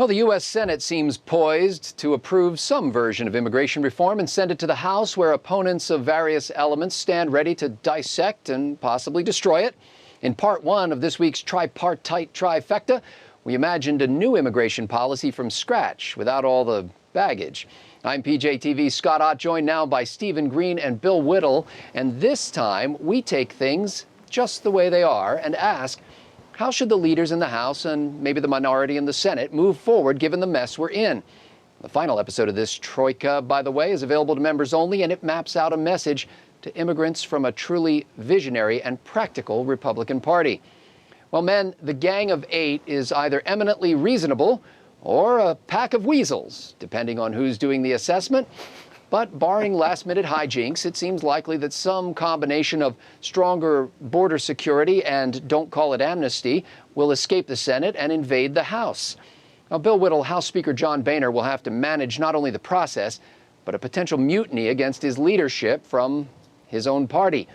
Well, the U.S. Senate seems poised to approve some version of immigration reform and send it to the House, where opponents of various elements stand ready to dissect and possibly destroy it. In part one of this week's tripartite trifecta, we imagined a new immigration policy from scratch without all the baggage. I'm PJTV's Scott Ott, joined now by Stephen Green and Bill Whittle. And this time, we take things just the way they are and ask, how should the leaders in the House and maybe the minority in the Senate move forward given the mess we're in? The final episode of this Troika, by the way, is available to members only, and it maps out a message to immigrants from a truly visionary and practical Republican Party. Well, men, the Gang of Eight is either eminently reasonable or a pack of weasels, depending on who's doing the assessment. But barring last-minute hijinks, it seems likely that some combination of stronger border security and don't call it amnesty will escape the Senate and invade the House. Now, Bill Whittle, House Speaker John Boehner will have to manage not only the process, but a potential mutiny against his leadership from his own party.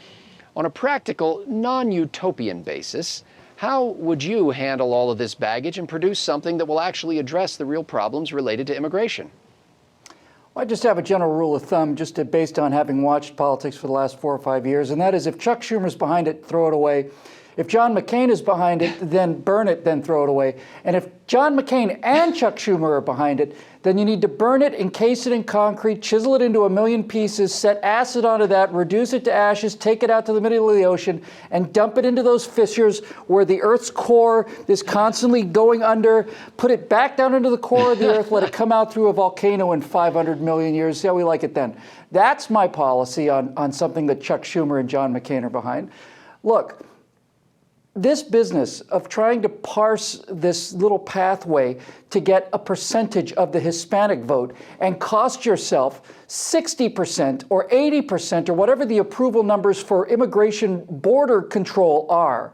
On a practical, non-utopian basis, how would you handle all of this baggage and produce something that will actually address the real problems related to immigration? I just have a general rule of thumb, based on having watched politics for the last 4 or 5 years, and that is if Chuck Schumer's behind it, throw it away. If John McCain is behind it, then burn it, then throw it away. And if John McCain and Chuck Schumer are behind it, then you need to burn it, encase it in concrete, chisel it into 1,000,000 pieces, set acid onto that, reduce it to ashes, take it out to the middle of the ocean, and dump it into those fissures where the Earth's core is constantly going under. Put it back down into the core of the Earth, let it come out through a volcano in 500 million years. See how we like it then. That's my policy on something that Chuck Schumer and John McCain are behind. Look, this business of trying to parse this little pathway to get a percentage of the Hispanic vote and cost yourself 60% or 80% or whatever the approval numbers for immigration border control are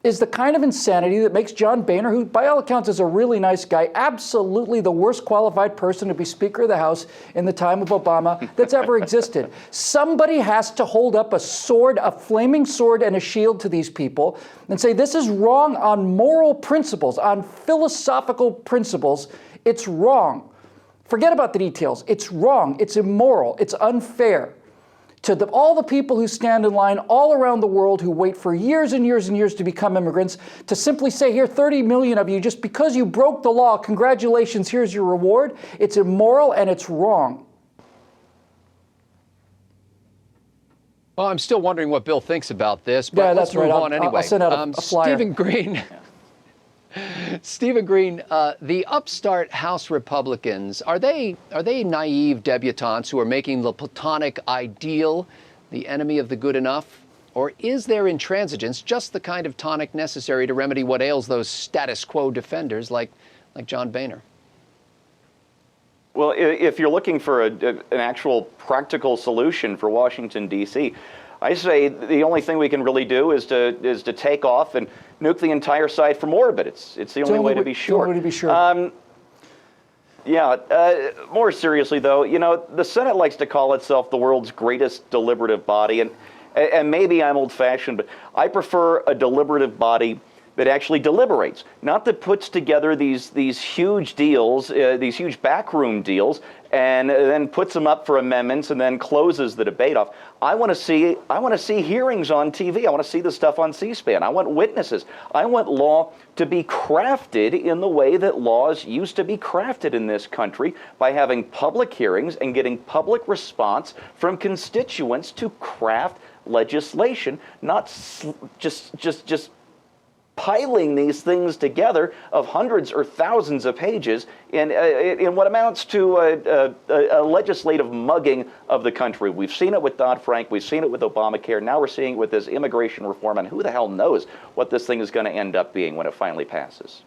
is the kind of insanity that makes John Boehner, who by all accounts is a really nice guy, absolutely the worst qualified person to be Speaker of the House in the time of Obama that's ever existed. Somebody has to hold up a sword, a flaming sword and a shield to these people and say, this is wrong on moral principles, on philosophical principles. It's wrong. Forget about the details. It's wrong. It's immoral. It's unfair. To all the people who stand in line all around the world who wait for years and years and years to become immigrants, to simply say, here, 30 million of you, just because you broke the law, congratulations, here's your reward. It's immoral and it's wrong. Well, I'm still wondering what Bill thinks about this, but yeah, let's move right. on anyway. I'll send out a flyer. Stephen Green. Stephen Green, the upstart House Republicans, are they naive debutantes who are making the platonic ideal the enemy of the good enough? Or is their intransigence just the kind of tonic necessary to remedy what ails those status quo defenders like John Boehner? Well, if you're looking for an actual practical solution for Washington, D.C., I say the only thing we can really do is to take off and nuke the entire site from orbit. It's the only way to be sure. More seriously, though, the Senate likes to call itself the world's greatest deliberative body, and maybe I'm old-fashioned, but I prefer a deliberative body that actually deliberates, not that puts together these huge deals, these huge backroom deals, and then puts them up for amendments and then closes the debate off. I want to see hearings on TV. I want to see the stuff on C-SPAN. I want witnesses. I want law to be crafted in the way that laws used to be crafted in this country, by having public hearings and getting public response from constituents to craft legislation, not just piling these things together of hundreds or thousands of pages in what amounts to a legislative mugging of the country. We've seen it with Dodd-Frank. We've seen it with Obamacare. Now we're seeing it with this immigration reform, and who the hell knows what this thing is going to end up being when it finally passes.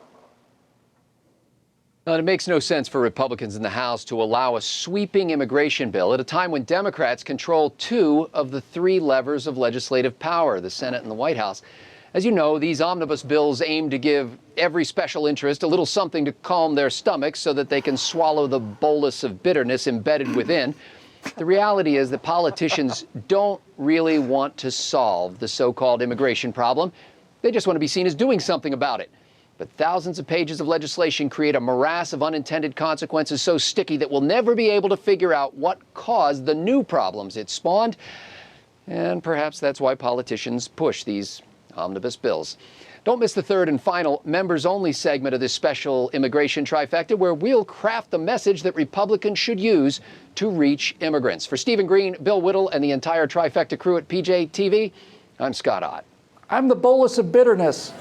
Well, it makes no sense for Republicans in the House to allow a sweeping immigration bill at a time when Democrats control 2 of the 3 levers of legislative power, the Senate and the White House. As you know, these omnibus bills aim to give every special interest a little something to calm their stomachs so that they can swallow the bolus of bitterness embedded within. The reality is that politicians don't really want to solve the so-called immigration problem. They just want to be seen as doing something about it. But thousands of pages of legislation create a morass of unintended consequences so sticky that we'll never be able to figure out what caused the new problems it spawned. And perhaps that's why politicians push these omnibus bills. Don't miss the third and final members-only segment of this special immigration trifecta, where we'll craft the message that Republicans should use to reach immigrants. For Stephen Green, Bill Whittle, and the entire Trifecta crew at PJ TV, I'm Scott Ott. I'm the bolus of bitterness.